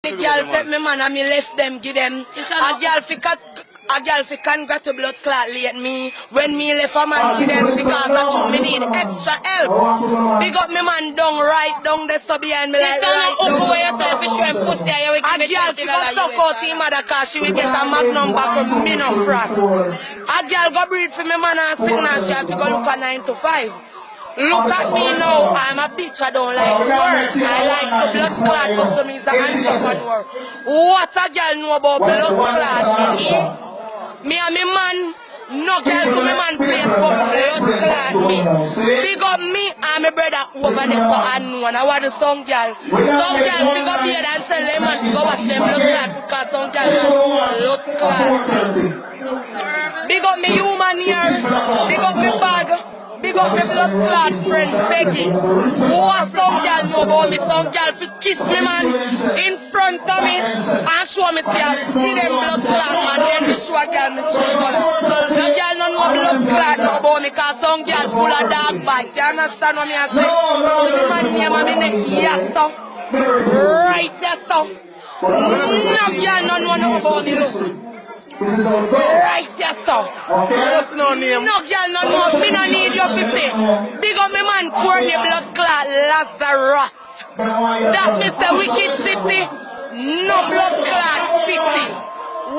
The girl take me man and me left them, give them. A girl fi congratulate blood clot late me when me left a man give them because I me need extra help. Big up me man down right down there so behind me like right down. A girl fi go suck out him mother cause she will get a magnum back from me no frost. A girl go breathe for me man and sit and she have to go look at 9 to 5. Look at me now, I'm a bitch, I don't like work. I like to blood clot, but some is an entrepreneur. What a girl know about blood clot, me? Me and me man, no girl to me man place for blood clot me. Big up me and my brother over there so I know and I want the some girl. Some girl pick up here and tell them man to go wash them blood clot because some girl blood clot. Big up me human here, big up me bag. Big up my blood clot friend Becky. What some girl know about me? Some girl fi kiss me man in front of me and show me say I see them blood clot man. Then me show a girl me true color. No girl no know blood clot know about me cause some girl full of dog bite. You understand what me I say? So me man name on me neck yes so. Right yes so. No girl no know about me look. Right, yes, sir. What's no name? No girl, no know. Me no need you to say. Big up me man, Courtney blood clot Lazarus. That me say wicked city. No blood clot pity.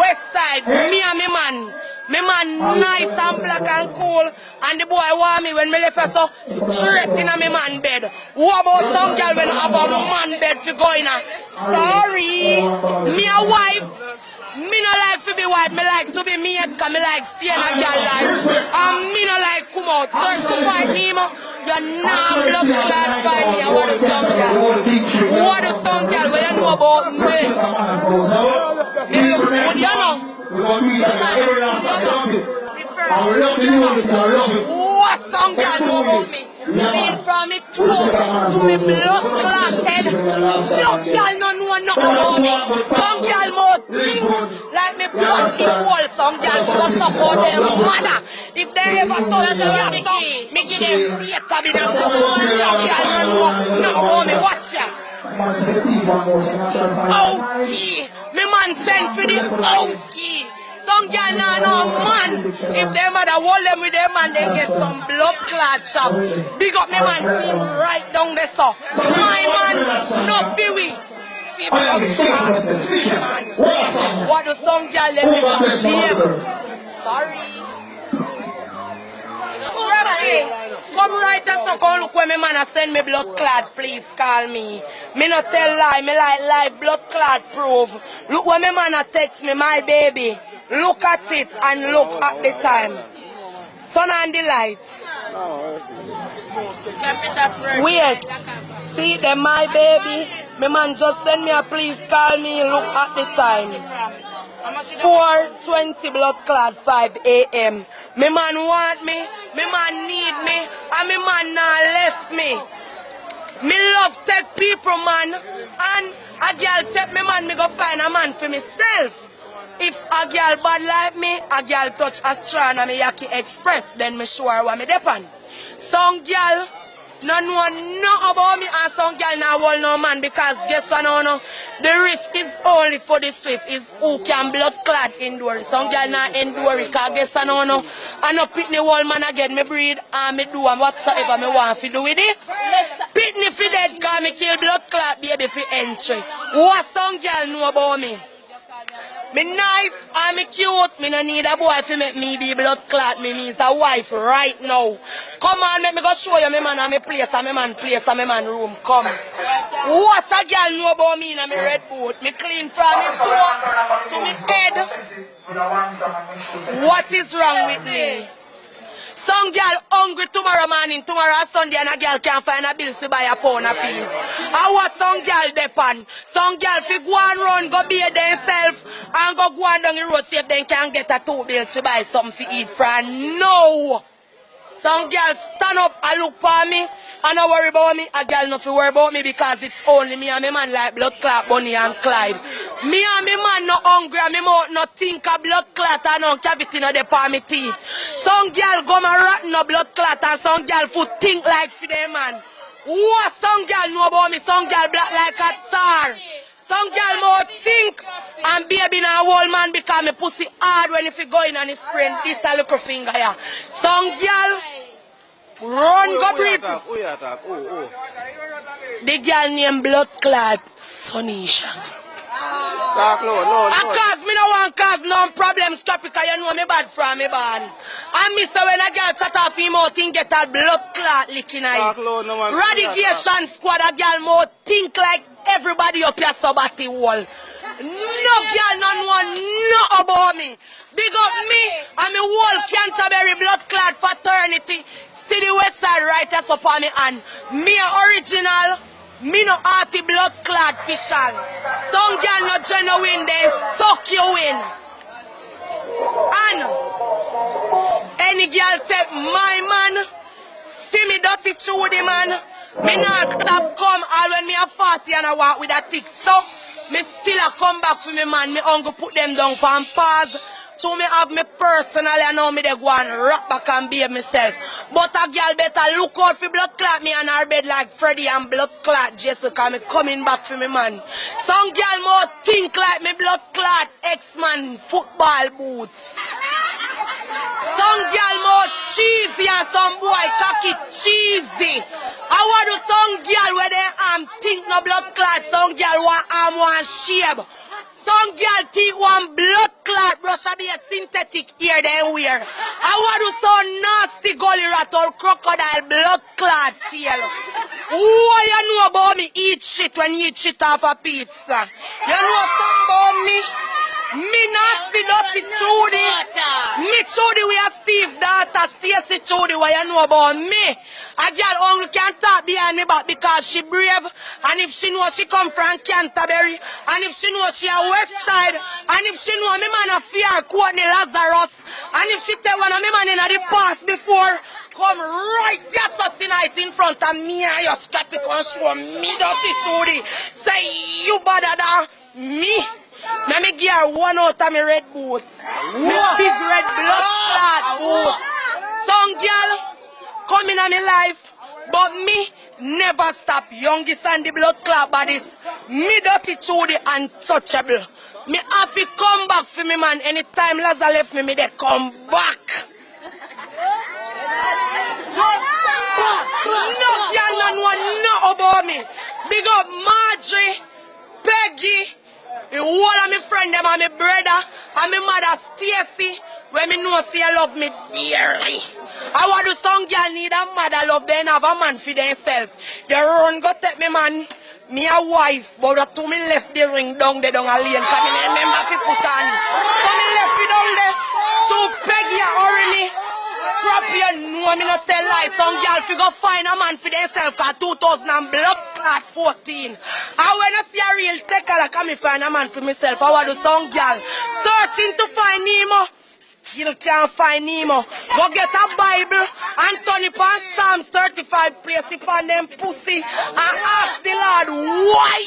West side, me and me man. Me man nice and black and cool. And the boy want me when me left her so straight in a me man bed. What about some girl when I have a man bed for going on? Sorry. Me a wife. Me no like to be white, me like to be me because me like stay in a girl life. And me no like come out. Search to find Nemo. You're not blood clot find me. What is some girl? What is some girl? What you know about me? What you know? What some girl know about me? Clean from me toe to me blood clot head. No girl no know nothing about me. Some girl more think like me blood she wall. Some girl just support their mother. If they ever touch me, me give them better be the stuff. No girl no know nothing about me. Watch ya. Owski. Me man send for the Owski. Some girl now know man. If they mother hold them with them man, they get some blood clot chop. Big up me man, right down there so. My man, no fewy. What do some girl let me behave? Sorry. Come right there so come look when me man send me blood clot, please call me. Me not tell lie, me like live blood clot proof. Look when me man text me, my baby. Look at it and look at the time. Turn on the lights. Wait. See them, my baby. My man just send me a please call me. Look at the time. 4:20 blood clot 5 a.m. My man want me. My man need me. And my man not left me. Me love take people, man. And a girl take me man, me go find a man for myself. If a girl bad like me, a girl touch a strand and me Yaki Express, then me sure what me depend. Some girl no know about me and some girl not hold no man because guess what no, the risk is only for the swift is who can blood clot endure. Some girl not endure it because guess what no, I no pitney whole man again me breed and me do and whatsoever me want to do with it. Pitney for dead because me kill blood clot baby for entry. What some girl know about me? Me nice and me cute. Me no need a boy to make me be blood clot. Me is a wife right now. Come on, let me go show you me man and me place and me man place and me man room. Come. What a girl know about me in a me red boot? Me clean from me toe to me head. What is wrong with me? Some girl hungry tomorrow morning, tomorrow Sunday, and a girl can't find a bill to buy a pound of peas. And what some girl depend? Some girl fi go and run, go bathe themselves, and go on down the road see if they can get a 2 bills to buy something to eat from. No! Some girls stand up and look for me and not worry about me. A girl not worry about me because it's only me and my man like blood clot, Bonnie and Clyde. Me and my man not hungry and me mouth not think of blood clot and no cavity no dey for me teeth. Some girl go and rotten no blood clot and some girl foot think like for them man. What some girl know about me? Some girl black like a tar. Some girl more think I'm baby now old man because my pussy hard when if you go in and it's sprain this a little finger here. Some girl run go breathe. The girl named Blood Clot Sonisha. I cause me no want cause no problem stop because you know me bad from me born. And me say when a girl chat off him out think get a blood clot licking it. Radiation squad a girl more think like everybody up your sabati wall. No girl no know about me. Big up me and me whole Canterbury blood clot fraternity. See the west side right there up on me and me original. Me no hearty blood clot official. Some girl no genuine, they suck you in. And any girl take my man, see me dirty through the man. Me not stop come all when me a 40 and I walk with a thick so me still a come back for me man. Me uncle put them down for pause. So me have me personally and now me they go and rock back and behave myself. But a girl better look out for blood clot me and her bed like Freddy and blood clot Jessica. Me coming back for me man. Some girl more think like me blood clot X-Man football boots. Some girl more cheesy and some boy cocky cheesy. I want to some girl where they think no blood clot. Some girl want arm one shape. Some girl think one blood clot brush be a synthetic ear they wear. I want to so nasty gully rat or crocodile blood clot tail. Who you know about me eat shit when you eat shit off a pizza? You know something about me? Me nasty dirty Trudy. Me Trudy we are Steve daughter Stacy Trudy what you know about me? A girl only can talk behind me back because she brave and if she know she come from Canterbury and if she know she a west side and if she know me man a fear Courtney Lazarus and if she tell one of me man in the past before come right here so tonight in front of me and you scrap it and show me dirty Trudy. Say you better than me. Let me give her one out of my red boot. My big red blood clot boot. Some girl come in my life, but me never stop. Youngest and the blood clot bodies. Me dirty Trudy untouchable. Me have to come back for me man. Anytime Lazar left me, they come back. No girl no one know about me. Big up Marjorie, Peggy. The whole of my friend them and my brother and my mother Stacy when me know say love me dearly. I want to some girl need a mother love then have a man for themselves. You run go take me man, me a wife, but that to me left the ring down there down a lane because me remember if put on. So me left it down there. So Peggy already scrap you know me not tell lies. Some girl fi go find a man for themselves cause 2000 and blood clot 14. And when I see a real taker like I me find a man for myself, I want to some girl searching to find Nemo. Still can't find Nemo. Go get a Bible and turn it on Psalms 35, place it on them pussy and ask the Lord why.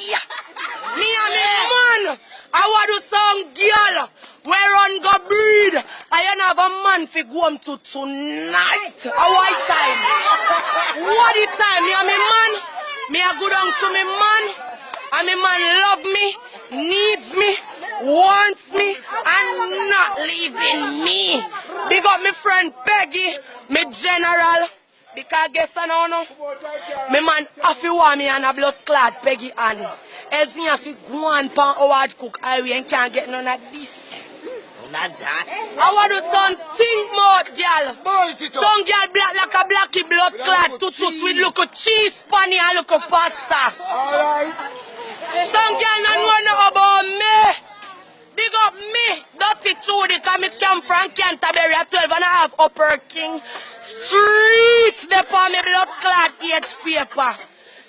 Me and me man, I want to some girl where on go breed. I don't have a man for go home to tonight. A white time. What the time? Me and me man. Me a go down to me man. And me man love me, needs me, wants me, and not leaving me. Big up me friend Peggy, me general. Because guess I don't know. Me man have to want me and a blood clot Peggy and else he have to go on pan Howard Cook highway and can't get none of this. Not that. I want to son think more, girl. Some girl black like a blacky blood clot tutus with look of cheese, panny and look of pasta. Alright. Some girl not know about me. Big up me. Dirty Trudy because me come from Canterbury at 12 and I have Upper King Streets. They pour me blood clot age paper.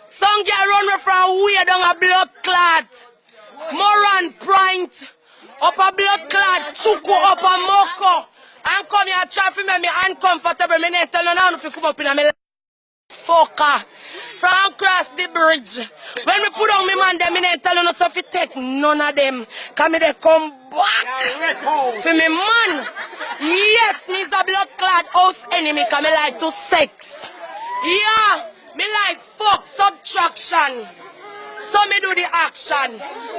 Some girl run me from way down a blood clot. Moran Print. Up a blood clot, chuku up a moko. And come here, try to make me uncomfortable. Me not tell no if you come up in a me fucker. From across the bridge. When me put on me man, them me not tell no so if you take none of them. Cause me they come back. For me man. Yes, me is a blood clot house enemy cause me like to sex. Yeah, me like fuck subtraction. So me do the action.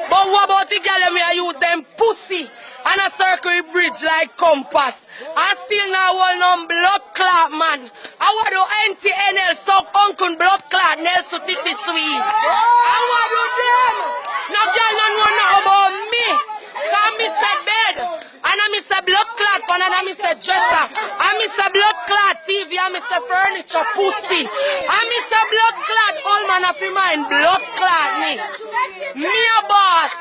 But what about the girl me I use them pussy and a circle bridge like compass? I still now hold no blood clot, man. I want to NTNL suck uncle blood clot Nelson Titi Sweet. I want to them. Now girl don't know nothing about me. Cause me say bed. And I miss a blood clot fan and I miss a dresser. I miss a blood clot TV, I miss a furniture pussy. I miss a blood clot all man of mind blood clot me. Me a boss.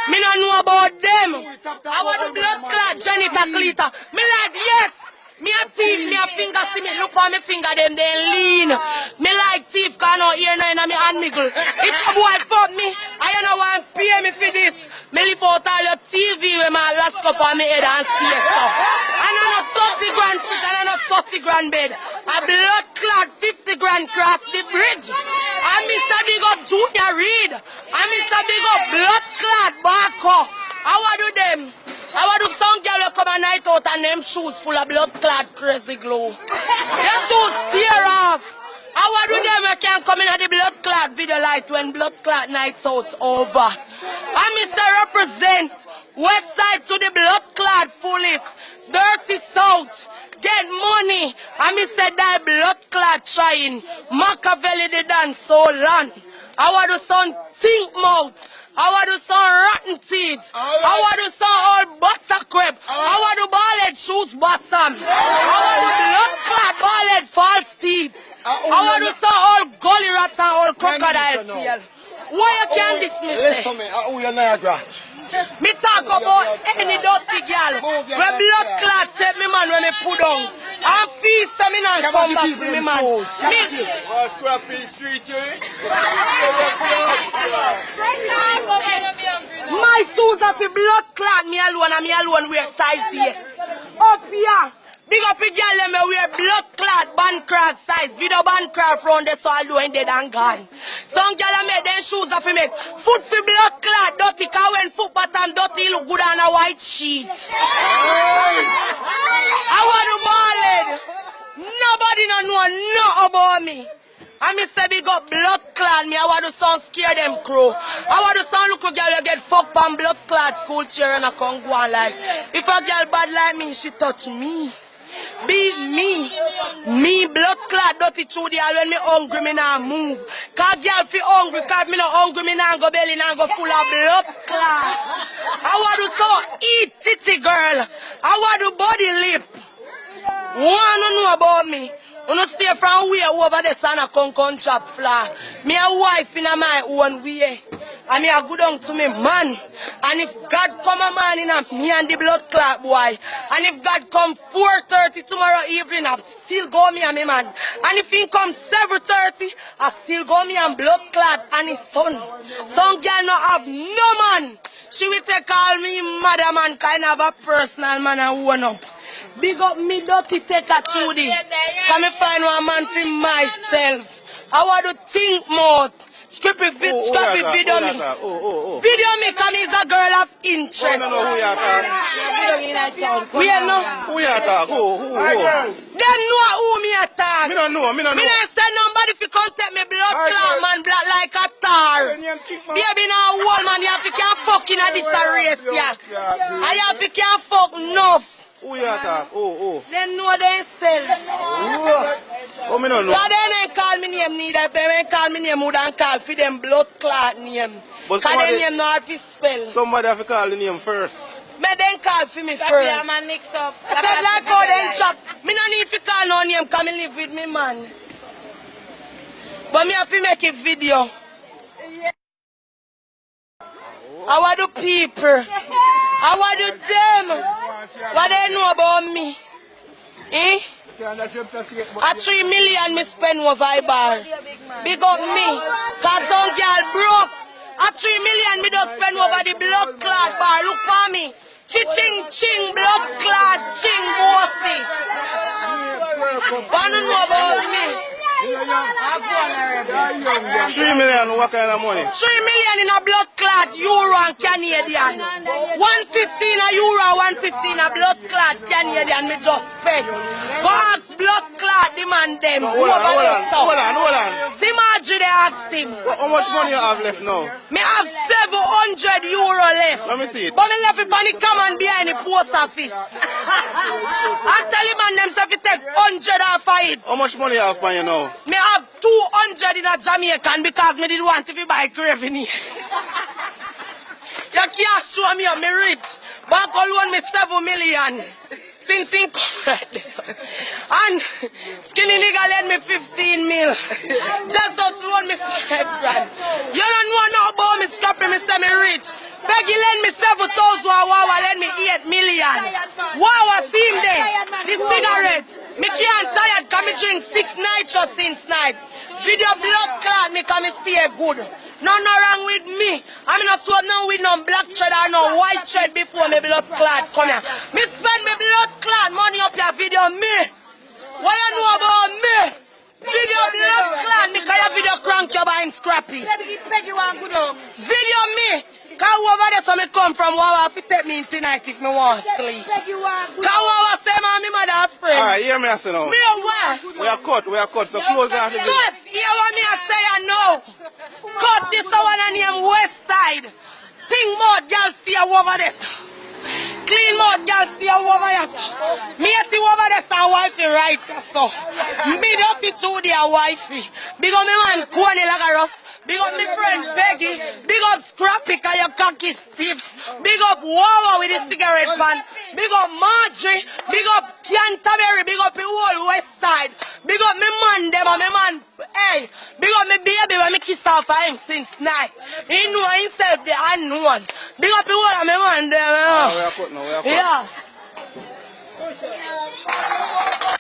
Me no know about them. I want the blood clot Janita Cleater. Me like yes. Me a thief, me a finger see me look for me finger them they lean. Me like thief cause no ear no in me hand miggle. If a boy fuck me, I don't want to pay me for this. Me live out all your TV with my last cup on me head and stay so. And I not 30 grand foot and I not 30 grand bed. A blood clot 50 grand cross the bridge. I miss a big up Junior Reid. I miss a big up blood clot Barco. I want do them. I want to some girl will come a night out and them shoes full of blood clot crazy glue. Their shoes tear off. I want to them I can come in at the blood clot video light when blood clot nights out's over. I Mr. Represent West Side to the blood clot fullest. Dirty South. Get money. I Mr. Die blood clot trying. Machiavelli the dance so long. I want to some think mouth. I want to some rotten teeth. I want to some all butter crab. I want to ball-head shoes bottom. I want to blood clot ball-head false teeth. I want to some all gully rats and all crocodile tail. Why you can't dismiss it? Listen me, you're Niagara. Me talk about any dirty girl. When blood clot take me man when me put down. And feast so me not come back to me man. My shoes are for blood clot me alone and me alone wear size 8. Up here. Big up a girl let me wear blood clot Bancraft size. Video Bancraft round the so I'll do dead and gone. Some girl make them shoes off me make. Foot for blood clot dirty cause when foot bottom dirty look good on a white sheet. I want to ball it. Nobody no know nothing about me. I me say big up blood clot me. I want to sound scare them crow. I want to sound look a girl you get fucked on blood clot school chair and I can't go on like. If a girl bad like me, she touch me. Be me. Me blood clot dirty through the all when me hungry me nah move. Cause girl feel hungry cause me not hungry me nah go belly nah go full of blood clot. I want to so eat titty girl. I want to body lip. Wanna know about me? Wanna stay from way over the sun a come chop floor. Me a wife in a my own way. And me a go down to me man. And if God come a man in a me and the blood clot boy. And if God come 4:30 tomorrow evening, I still go me and me man. And if he come 7:30, I still go me and blood clot and his son. Some girl no have no man. She will take all me mother man kind of a personal man and one up. Big up me dirty take a Judy. Come and find one man for myself. I want to think more. Script it, video me. Video me, come is a girl of interest. I don't know who you are talking. We know. Who you are talking? Who? They know who me attack. Me don't know. Me don't know. Me don't say nobody if you come take me blood clot man black like a tar. Baby now old man you have to can't fuck in a this race yeah. I have to can't fuck enough. Who you are talking? They know themselves. Oh, me don't know. Because they ain't call me name neither. If they ain't call me name, would and call for them blood clot name. Because they name not have to spell. Somebody have to call the name first. Me then call for me first. Man mix up. Except like how they chop. Me no need to call no name because I live with me man. But me have to make a video. I want the people. I want the them. What they know about me? Eh? A 3 million me spend over a bar. Big up me. Cause some girl broke. A 3 million me just spend over the blood clot bar. Look for me. Ching ching blood clot ching bossy. Wanna know about me? 3 million, what kind of money? 3 million in a blood clot euro and Canadian. 150 in a euro, 150 in a blood clot Canadian. Me just respect. Go ask blood clot the man them. Hold on. See Marjorie they ask him. So how much money you have left now? Me have €700 left. Let me see it. But me left it on the common behind the post office. I tell him and them say if you take 100 off of it. How much money you have on you now? Me have 200 in a Jamaican because me did want to be buy craving. You can't show me I'm rich. But I loan me 7 million. Since incorrect. And skinny nigga lend me 15 mil. Just us loan me 5 grand. You don't know now about me scrapping me say me rich. Peggy lend me 7,000 Wawa lend me 8 million. Wawa see him there. The cigarette. Me can't tired cause me drink 6 nights since night. Video blood clot me cause me stay good. Nothing wrong with me. I'm not so now with no black thread or no white thread before me blood clot come here. Me spend me blood clot money up your video me. What you know about me? Video blood clot me cause your video crank you buying scrappy. Video me. Cause over there so me come from Wawa if you take me in tonight if me want to sleep. Cause Wawa say man me mother afraid. Alright, hear me I say now. Me what? We are cut, so close down to Cut! Hear what me I say I know. Cut this one and name West Side. Think more girls stay over this. Clean mouth girls stay over this. Me see over this and wifey right so. Me dirty to their wifey. Big up me man Kwani Lagaros. Big up my friend Peggy. Big up Scrappy cause your cocky stiff. Big up Wawa with the cigarette pan. Big up Marjorie. Big up Canterbury. Big up the whole West Side. Big up my man them and my man. Hey. Big up my baby when me kiss off of him since night. He know himself the unknown. Big up the whole of my man them. we are cut now, we are cut. Yeah.